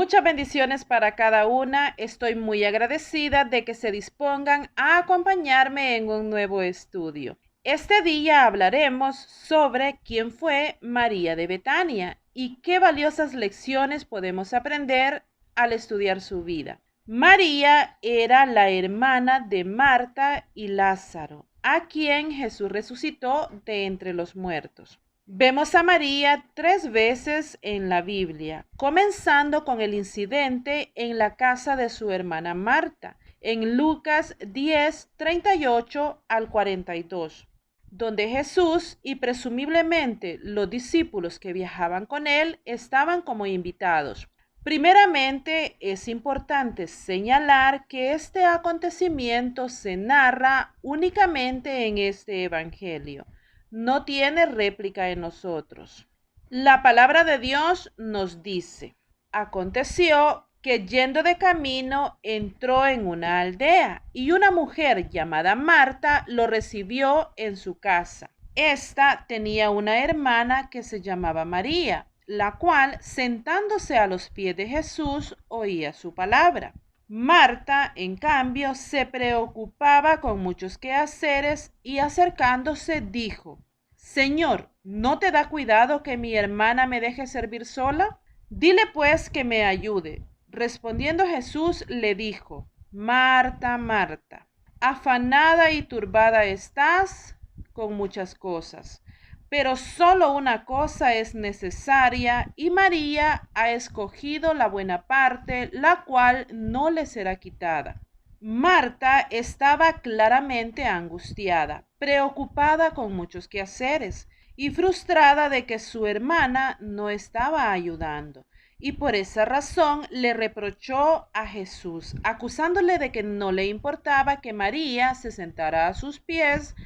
Muchas bendiciones para cada una. Estoy muy agradecida de que se dispongan a acompañarme en un nuevo estudio. Este día hablaremos sobre quién fue María de Betania y qué valiosas lecciones podemos aprender al estudiar su vida. María era la hermana de Marta y Lázaro, a quien Jesús resucitó de entre los muertos. Vemos a María 3 veces en la Biblia, comenzando con el incidente en la casa de su hermana Marta, en Lucas 10, 38 al 42, donde Jesús y presumiblemente los discípulos que viajaban con él estaban como invitados. Primeramente, es importante señalar que este acontecimiento se narra únicamente en este evangelio. No tiene réplica en nosotros. La palabra de Dios nos dice: aconteció que yendo de camino entró en una aldea y una mujer llamada Marta lo recibió en su casa. Esta tenía una hermana que se llamaba María, la cual, sentándose a los pies de Jesús, oía su palabra. Marta, en cambio, se preocupaba con muchos quehaceres y acercándose dijo: Señor, ¿no te da cuidado que mi hermana me deje servir sola? Dile pues que me ayude. Respondiendo Jesús le dijo: Marta, Marta, afanada y turbada estás con muchas cosas, pero solo una cosa es necesaria, y María ha escogido la buena parte, la cual no le será quitada. Marta estaba claramente angustiada, preocupada con muchos quehaceres y frustrada de que su hermana no estaba ayudando. Y por esa razón le reprochó a Jesús, acusándole de que no le importaba que María se sentara a sus pies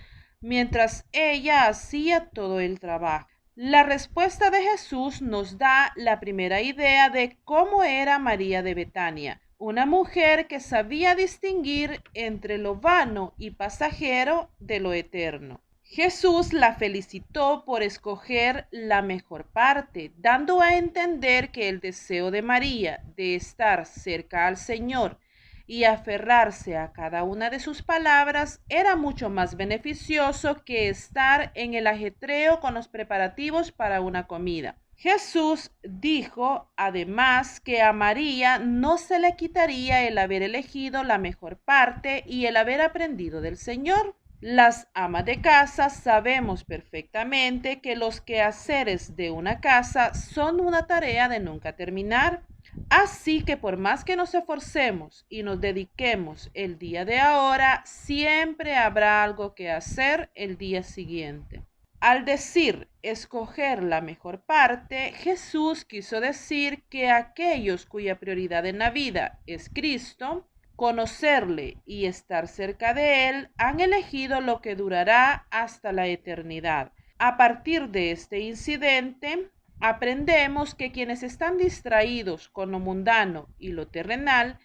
mientras ella hacía todo el trabajo. La respuesta de Jesús nos da la primera idea de cómo era María de Betania, una mujer que sabía distinguir entre lo vano y pasajero de lo eterno. Jesús la felicitó por escoger la mejor parte, dando a entender que el deseo de María de estar cerca al Señor y aferrarse a cada una de sus palabras era mucho más beneficioso que estar en el ajetreo con los preparativos para una comida. Jesús dijo además que a María no se le quitaría el haber elegido la mejor parte y el haber aprendido del Señor. Las amas de casa sabemos perfectamente que los quehaceres de una casa son una tarea de nunca terminar. Así que por más que nos esforcemos y nos dediquemos el día de ahora, siempre habrá algo que hacer el día siguiente. Al decir escoger la mejor parte, Jesús quiso decir que aquellos cuya prioridad en la vida es Cristo, conocerle y estar cerca de Él, han elegido lo que durará hasta la eternidad. A partir de este incidente, aprendemos que quienes están distraídos con lo mundano y lo terrenal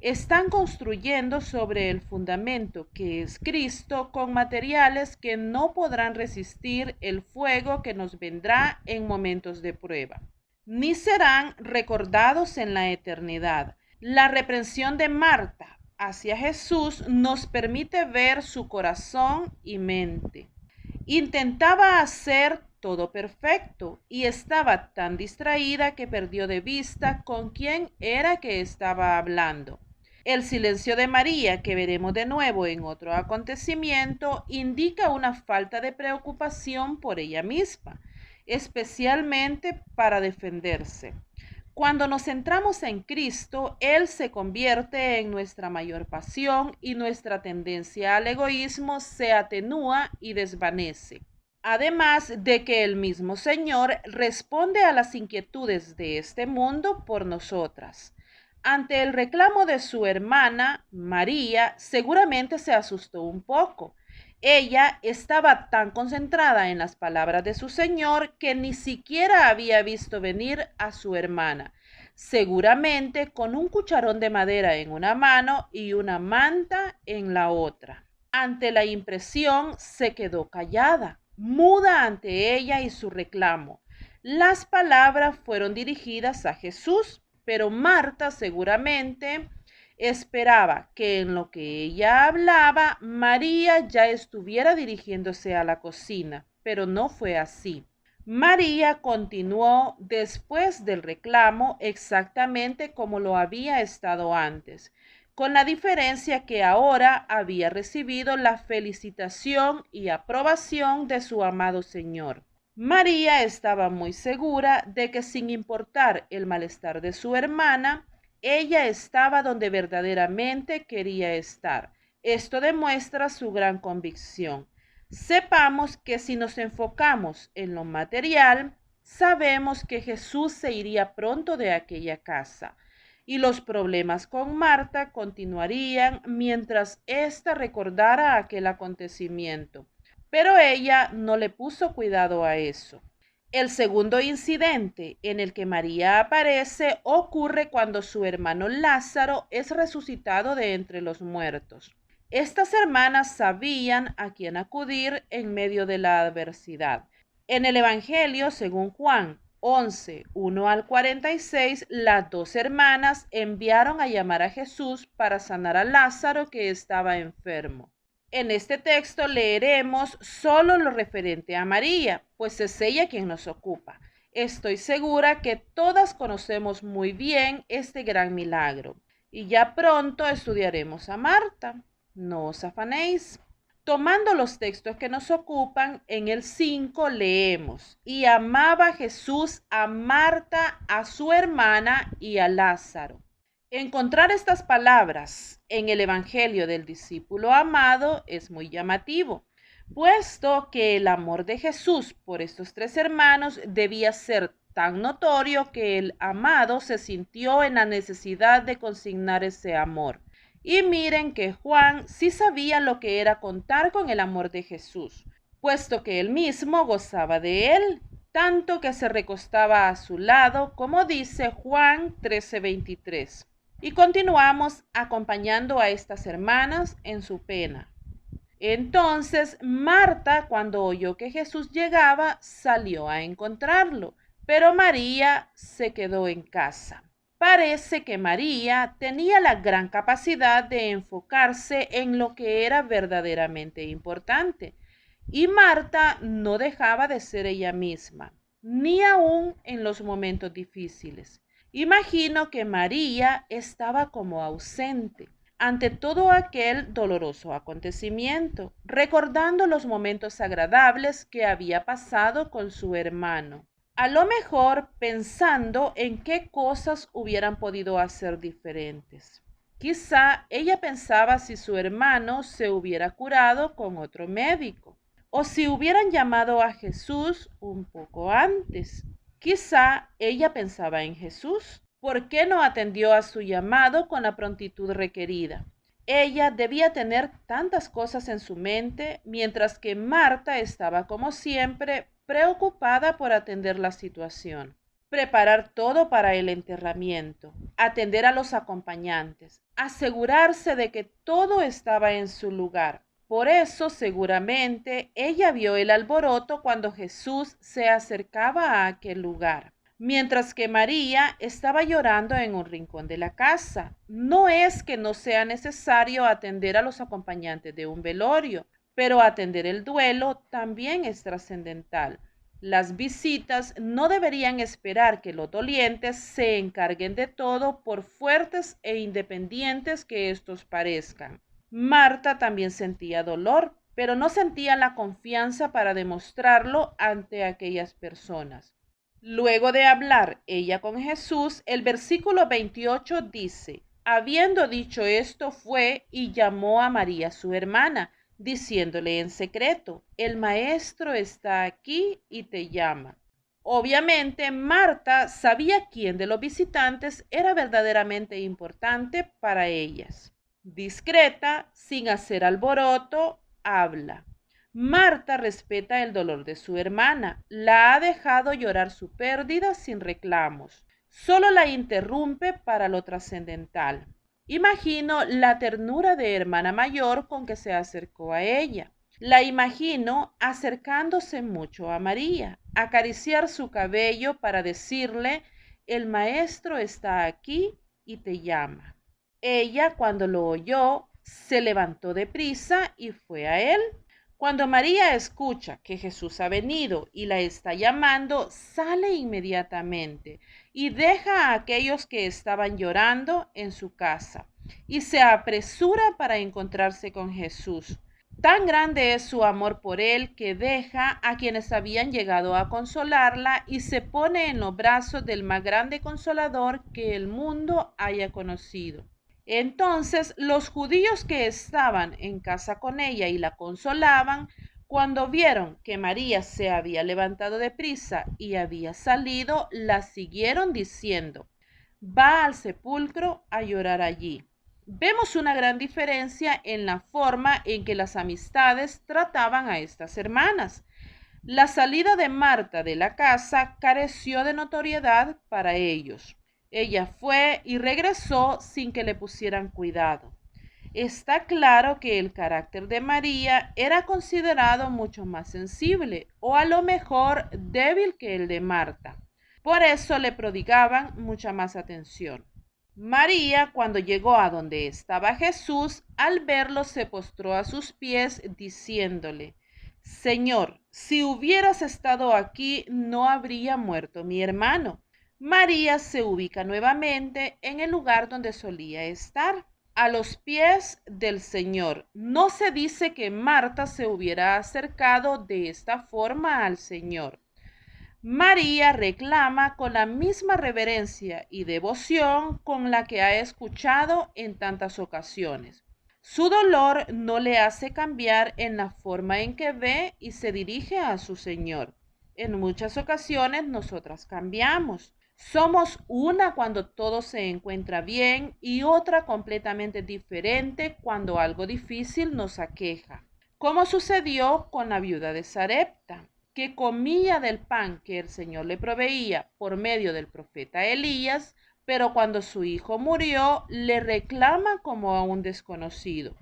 están construyendo sobre el fundamento que es Cristo con materiales que no podrán resistir el fuego que nos vendrá en momentos de prueba, ni serán recordados en la eternidad. La reprensión de Marta hacia Jesús nos permite ver su corazón y mente. Intentaba hacer todo perfecto y estaba tan distraída que perdió de vista con quién era que estaba hablando. El silencio de María, que veremos de nuevo en otro acontecimiento, indica una falta de preocupación por ella misma, especialmente para defenderse. Cuando nos centramos en Cristo, Él se convierte en nuestra mayor pasión y nuestra tendencia al egoísmo se atenúa y desvanece. Además de que el mismo Señor responde a las inquietudes de este mundo por nosotras. Ante el reclamo de su hermana, María seguramente se asustó un poco. Ella estaba tan concentrada en las palabras de su Señor que ni siquiera había visto venir a su hermana, seguramente con un cucharón de madera en una mano y una manta en la otra. Ante la impresión se quedó callada, muda ante ella y su reclamo. Las palabras fueron dirigidas a Jesús, pero Marta seguramente esperaba que en lo que ella hablaba, María ya estuviera dirigiéndose a la cocina, pero no fue así. María continuó después del reclamo exactamente como lo había estado antes, con la diferencia que ahora había recibido la felicitación y aprobación de su amado Señor. María estaba muy segura de que sin importar el malestar de su hermana, ella estaba donde verdaderamente quería estar. Esto demuestra su gran convicción. Sepamos que si nos enfocamos en lo material, sabemos que Jesús se iría pronto de aquella casa y los problemas con Marta continuarían mientras ésta recordara aquel acontecimiento. Pero ella no le puso cuidado a eso. El segundo incidente en el que María aparece ocurre cuando su hermano Lázaro es resucitado de entre los muertos. Estas hermanas sabían a quién acudir en medio de la adversidad. En el Evangelio, según Juan 11, 1 al 46, las dos hermanas enviaron a llamar a Jesús para sanar a Lázaro que estaba enfermo. En este texto leeremos solo lo referente a María, pues es ella quien nos ocupa. Estoy segura que todas conocemos muy bien este gran milagro y ya pronto estudiaremos a Marta. No os afanéis. Tomando los textos que nos ocupan, en el 5 leemos: y amaba Jesús a Marta, a su hermana y a Lázaro. Encontrar estas palabras en el Evangelio del discípulo amado es muy llamativo, puesto que el amor de Jesús por estos tres hermanos debía ser tan notorio que el amado se sintió en la necesidad de consignar ese amor. Y miren que Juan sí sabía lo que era contar con el amor de Jesús, puesto que él mismo gozaba de él, tanto que se recostaba a su lado, como dice Juan 13:23. Y continuamos acompañando a estas hermanas en su pena. Entonces Marta, cuando oyó que Jesús llegaba, salió a encontrarlo, pero María se quedó en casa. Parece que María tenía la gran capacidad de enfocarse en lo que era verdaderamente importante, y Marta no dejaba de ser ella misma, ni aún en los momentos difíciles. Imagino que María estaba como ausente ante todo aquel doloroso acontecimiento, recordando los momentos agradables que había pasado con su hermano. A lo mejor pensando en qué cosas hubieran podido hacer diferentes. Quizá ella pensaba si su hermano se hubiera curado con otro médico, o si hubieran llamado a Jesús un poco antes. Quizá ella pensaba en Jesús. ¿Por qué no atendió a su llamado con la prontitud requerida? Ella debía tener tantas cosas en su mente, mientras que Marta estaba, como siempre, preocupada por atender la situación. Preparar todo para el enterramiento, atender a los acompañantes, asegurarse de que todo estaba en su lugar. Por eso, seguramente, ella vio el alboroto cuando Jesús se acercaba a aquel lugar, mientras que María estaba llorando en un rincón de la casa. No es que no sea necesario atender a los acompañantes de un velorio, pero atender el duelo también es trascendental. Las visitas no deberían esperar que los dolientes se encarguen de todo, por fuertes e independientes que estos parezcan. Marta también sentía dolor, pero no sentía la confianza para demostrarlo ante aquellas personas. Luego de hablar ella con Jesús, el versículo 28 dice: habiendo dicho esto, fue y llamó a María su hermana, diciéndole en secreto: el maestro está aquí y te llama. Obviamente, Marta sabía quién de los visitantes era verdaderamente importante para ellas. Discreta, sin hacer alboroto, habla. Marta respeta el dolor de su hermana, la ha dejado llorar su pérdida sin reclamos. Solo la interrumpe para lo trascendental. Imagino la ternura de hermana mayor con que se acercó a ella. La imagino acercándose mucho a María, acariciar su cabello para decirle: el maestro está aquí y te llama. Ella, cuando lo oyó, se levantó deprisa y fue a él. Cuando María escucha que Jesús ha venido y la está llamando, sale inmediatamente y deja a aquellos que estaban llorando en su casa y se apresura para encontrarse con Jesús. Tan grande es su amor por él que deja a quienes habían llegado a consolarla y se pone en los brazos del más grande consolador que el mundo haya conocido. Entonces los judíos que estaban en casa con ella y la consolaban, cuando vieron que María se había levantado de prisa y había salido, la siguieron diciendo: va al sepulcro a llorar allí. Vemos una gran diferencia en la forma en que las amistades trataban a estas hermanas. La salida de Marta de la casa careció de notoriedad para ellos. Ella fue y regresó sin que le pusieran cuidado. Está claro que el carácter de María era considerado mucho más sensible o a lo mejor débil que el de Marta. Por eso le prodigaban mucha más atención. María, cuando llegó a donde estaba Jesús, al verlo se postró a sus pies diciéndole: Señor, si hubieras estado aquí, no habría muerto mi hermano. María se ubica nuevamente en el lugar donde solía estar, a los pies del Señor. No se dice que Marta se hubiera acercado de esta forma al Señor. María reclama con la misma reverencia y devoción con la que ha escuchado en tantas ocasiones. Su dolor no le hace cambiar en la forma en que ve y se dirige a su Señor. En muchas ocasiones nosotras cambiamos. Somos una cuando todo se encuentra bien y otra completamente diferente cuando algo difícil nos aqueja, como sucedió con la viuda de Sarepta, que comía del pan que el Señor le proveía por medio del profeta Elías, pero cuando su hijo murió, le reclama como a un desconocido.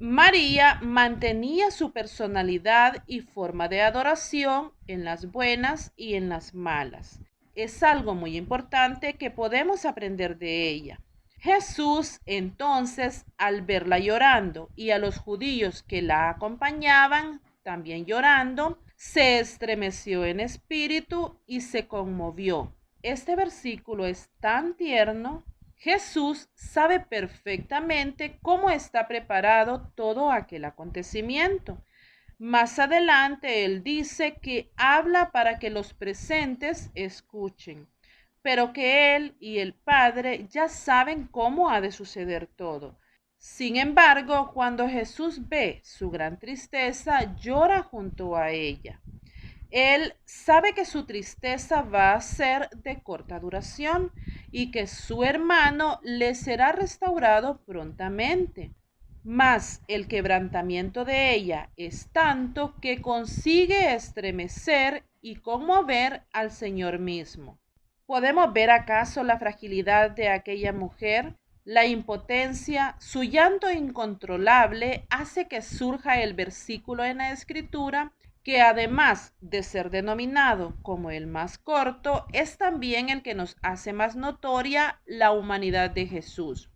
María mantenía su personalidad y forma de adoración en las buenas y en las malas. Es algo muy importante que podemos aprender de ella. Jesús, entonces, al verla llorando y a los judíos que la acompañaban también llorando, se estremeció en espíritu y se conmovió. Este versículo es tan tierno. Jesús sabe perfectamente cómo está preparado todo aquel acontecimiento. Más adelante él dice que habla para que los presentes escuchen, pero que él y el Padre ya saben cómo ha de suceder todo. Sin embargo, cuando Jesús ve su gran tristeza, llora junto a ella. Él sabe que su tristeza va a ser de corta duración y que su hermano le será restaurado prontamente. Mas el quebrantamiento de ella es tanto que consigue estremecer y conmover al Señor mismo. ¿Podemos ver acaso la fragilidad de aquella mujer? La impotencia, su llanto incontrolable hace que surja el versículo en la Escritura que además de ser denominado como el más corto, es también el que nos hace más notoria la humanidad de Jesús.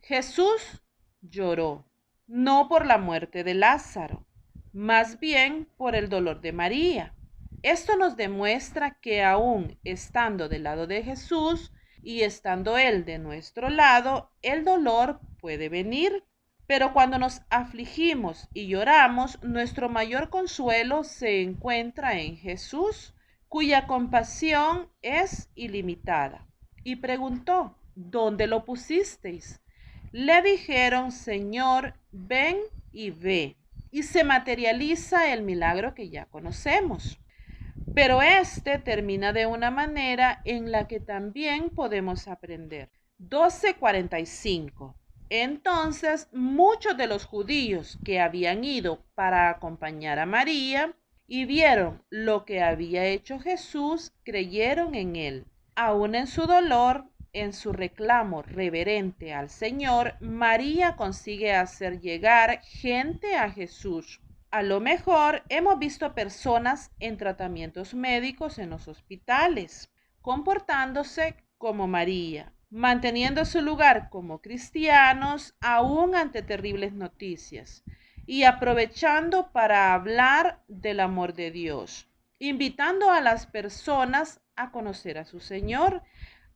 Jesús lloró, no por la muerte de Lázaro, más bien por el dolor de María. Esto nos demuestra que aún estando del lado de Jesús y estando Él de nuestro lado, el dolor puede venir. Pero cuando nos afligimos y lloramos, nuestro mayor consuelo se encuentra en Jesús, cuya compasión es ilimitada. Y preguntó: ¿dónde lo pusisteis? Le dijeron: Señor, ven y ve. Y se materializa el milagro que ya conocemos. Pero este termina de una manera en la que también podemos aprender. 12:45. Entonces muchos de los judíos que habían ido para acompañar a María y vieron lo que había hecho Jesús, creyeron en él. Aún en su dolor, en su reclamo reverente al Señor, María consigue hacer llegar gente a Jesús. A lo mejor hemos visto personas en tratamientos médicos en los hospitales, comportándose como María, manteniendo su lugar como cristianos aún ante terribles noticias y aprovechando para hablar del amor de Dios, invitando a las personas a conocer a su Señor,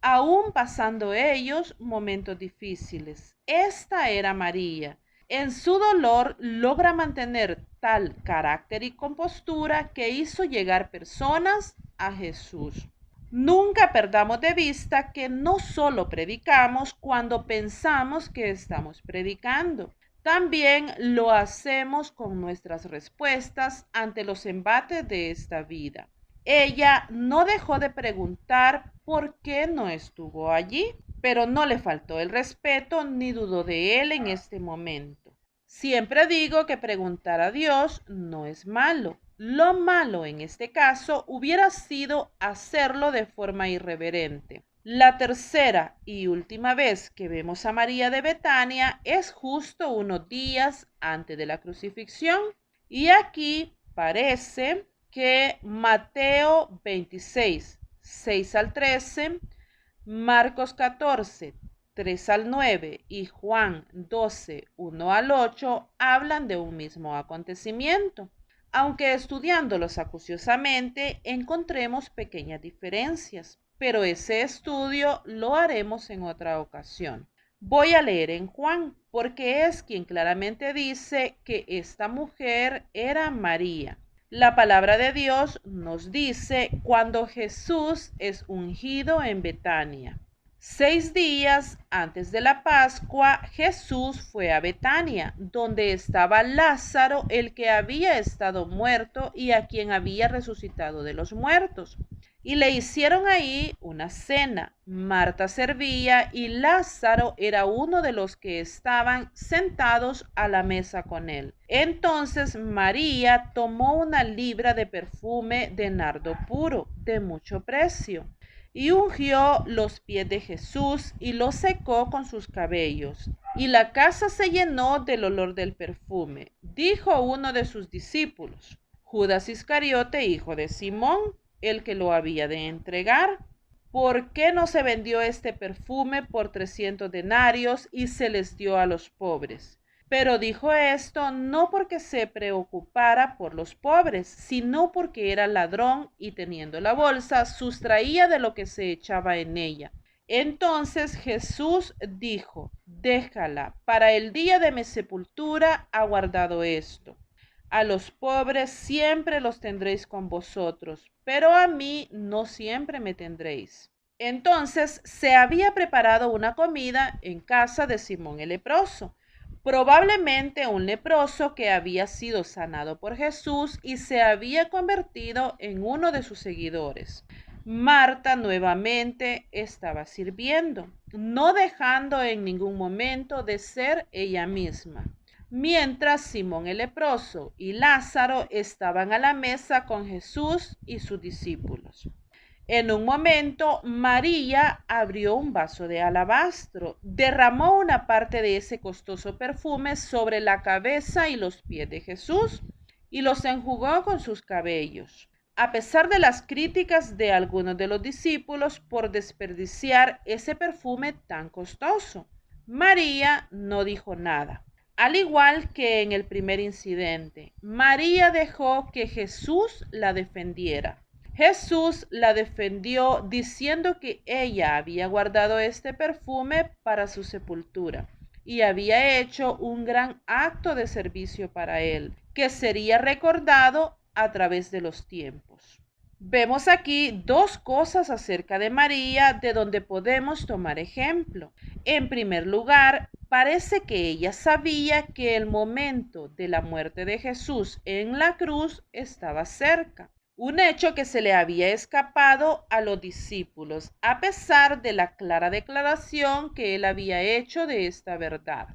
aún pasando ellos momentos difíciles. Esta era María. En su dolor logra mantener tal carácter y compostura que hizo llegar personas a Jesús. Nunca perdamos de vista que no solo predicamos cuando pensamos que estamos predicando, también lo hacemos con nuestras respuestas ante los embates de esta vida. Ella no dejó de preguntar por qué no estuvo allí, pero no le faltó el respeto ni dudó de él en este momento. Siempre digo que preguntar a Dios no es malo. Lo malo en este caso hubiera sido hacerlo de forma irreverente. La tercera y última vez que vemos a María de Betania es justo unos días antes de la crucifixión. Y aquí parece que Mateo 26, 6 al 13, Marcos 14, 3 al 9 y Juan 12, 1 al 8 hablan de un mismo acontecimiento, aunque estudiándolos acuciosamente encontremos pequeñas diferencias, pero ese estudio lo haremos en otra ocasión. Voy a leer en Juan, porque es quien claramente dice que esta mujer era María. La palabra de Dios nos dice cuando Jesús es ungido en Betania. 6 días antes de la Pascua, Jesús fue a Betania, donde estaba Lázaro, el que había estado muerto y a quien había resucitado de los muertos. Y le hicieron ahí una cena. Marta servía y Lázaro era uno de los que estaban sentados a la mesa con él. Entonces María tomó una libra de perfume de nardo puro, de mucho precio, y ungió los pies de Jesús y los secó con sus cabellos. Y la casa se llenó del olor del perfume. Dijo uno de sus discípulos, Judas Iscariote, hijo de Simón, el que lo había de entregar: ¿por qué no se vendió este perfume por 300 denarios y se les dio a los pobres? Pero dijo esto no porque se preocupara por los pobres, sino porque era ladrón y teniendo la bolsa sustraía de lo que se echaba en ella. Entonces Jesús dijo, déjala, para el día de mi sepultura ha guardado esto. A los pobres siempre los tendréis con vosotros, pero a mí no siempre me tendréis. Entonces se había preparado una comida en casa de Simón el leproso, probablemente un leproso que había sido sanado por Jesús y se había convertido en uno de sus seguidores. Marta nuevamente estaba sirviendo, no dejando en ningún momento de ser ella misma, mientras Simón el leproso y Lázaro estaban a la mesa con Jesús y sus discípulos. En un momento, María abrió un vaso de alabastro, derramó una parte de ese costoso perfume sobre la cabeza y los pies de Jesús y los enjugó con sus cabellos. A pesar de las críticas de algunos de los discípulos por desperdiciar ese perfume tan costoso, María no dijo nada. Al igual que en el primer incidente, María dejó que Jesús la defendiera. Jesús la defendió diciendo que ella había guardado este perfume para su sepultura y había hecho un gran acto de servicio para él, que sería recordado a través de los tiempos. Vemos aquí dos cosas acerca de María de donde podemos tomar ejemplo. En primer lugar, parece que ella sabía que el momento de la muerte de Jesús en la cruz estaba cerca. Un hecho que se le había escapado a los discípulos, a pesar de la clara declaración que él había hecho de esta verdad.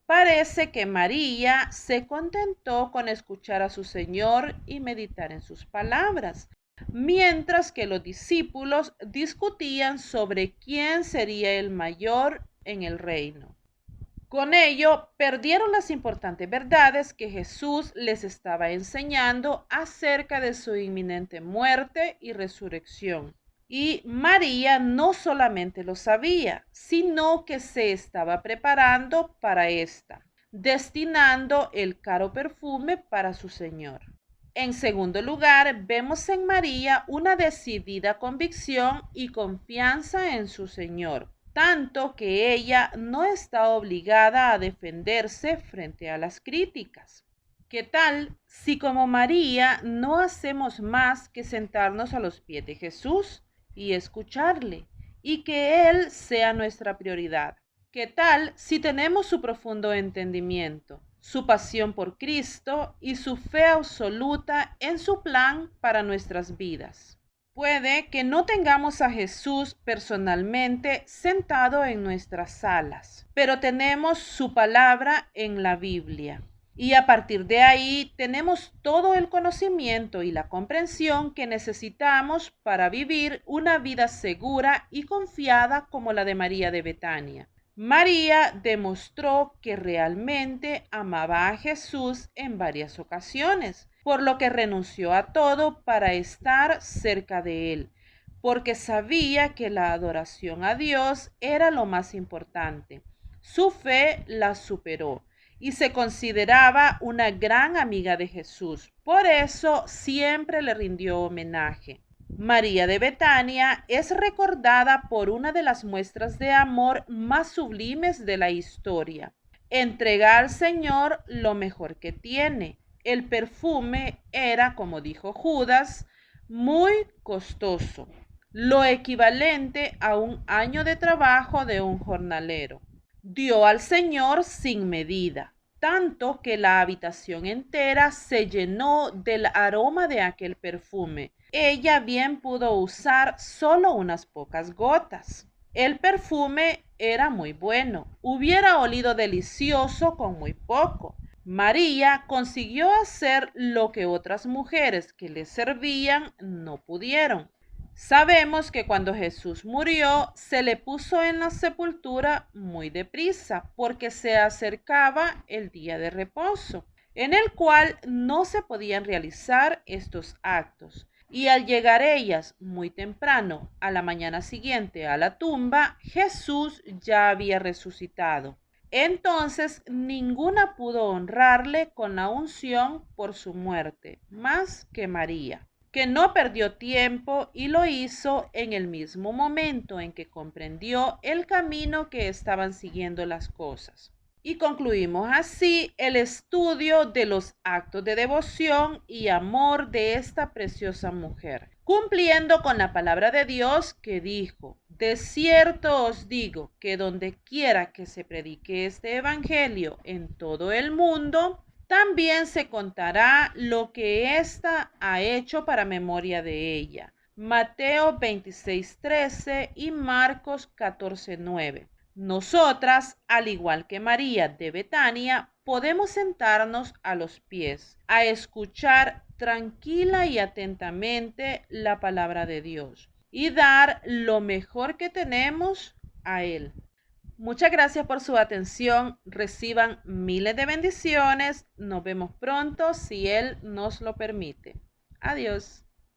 Parece que María se contentó con escuchar a su Señor y meditar en sus palabras, mientras que los discípulos discutían sobre quién sería el mayor en el reino. Con ello, perdieron las importantes verdades que Jesús les estaba enseñando acerca de su inminente muerte y resurrección. Y María no solamente lo sabía, sino que se estaba preparando para esta, destinando el caro perfume para su Señor. En segundo lugar, vemos en María una decidida convicción y confianza en su Señor, tanto que ella no está obligada a defenderse frente a las críticas. ¿Qué tal si como María no hacemos más que sentarnos a los pies de Jesús y escucharle y que Él sea nuestra prioridad? ¿Qué tal si tenemos su profundo entendimiento, su pasión por Cristo y su fe absoluta en su plan para nuestras vidas? Puede que no tengamos a Jesús personalmente sentado en nuestras salas, pero tenemos su palabra en la Biblia. Y a partir de ahí tenemos todo el conocimiento y la comprensión que necesitamos para vivir una vida segura y confiada como la de María de Betania. María demostró que realmente amaba a Jesús en varias ocasiones, por lo que renunció a todo para estar cerca de él, porque sabía que la adoración a Dios era lo más importante. Su fe la superó y se consideraba una gran amiga de Jesús. Por eso siempre le rindió homenaje. María de Betania es recordada por una de las muestras de amor más sublimes de la historia. Entrega al Señor lo mejor que tiene. El perfume era, como dijo Judas, muy costoso, lo equivalente a un año de trabajo de un jornalero. Dio al Señor sin medida, tanto que la habitación entera se llenó del aroma de aquel perfume. Ella bien pudo usar solo unas pocas gotas. El perfume era muy bueno, hubiera olido delicioso con muy poco. María consiguió hacer lo que otras mujeres que le servían no pudieron. Sabemos que cuando Jesús murió, se le puso en la sepultura muy deprisa, porque se acercaba el día de reposo, en el cual no se podían realizar estos actos. Y al llegar ellas muy temprano, a la mañana siguiente, a la tumba, Jesús ya había resucitado. Entonces ninguna pudo honrarle con la unción por su muerte, más que María, que no perdió tiempo y lo hizo en el mismo momento en que comprendió el camino que estaban siguiendo las cosas. Y concluimos así el estudio de los actos de devoción y amor de esta preciosa mujer, cumpliendo con la palabra de Dios que dijo: de cierto os digo que donde quiera que se predique este evangelio en todo el mundo, también se contará lo que ésta ha hecho para memoria de ella. Mateo 26:13 y Marcos 14:9. Nosotras, al igual que María de Betania, podemos sentarnos a los pies, a escuchar tranquila y atentamente la palabra de Dios y dar lo mejor que tenemos a Él. Muchas gracias por su atención. Reciban miles de bendiciones. Nos vemos pronto si Él nos lo permite. Adiós.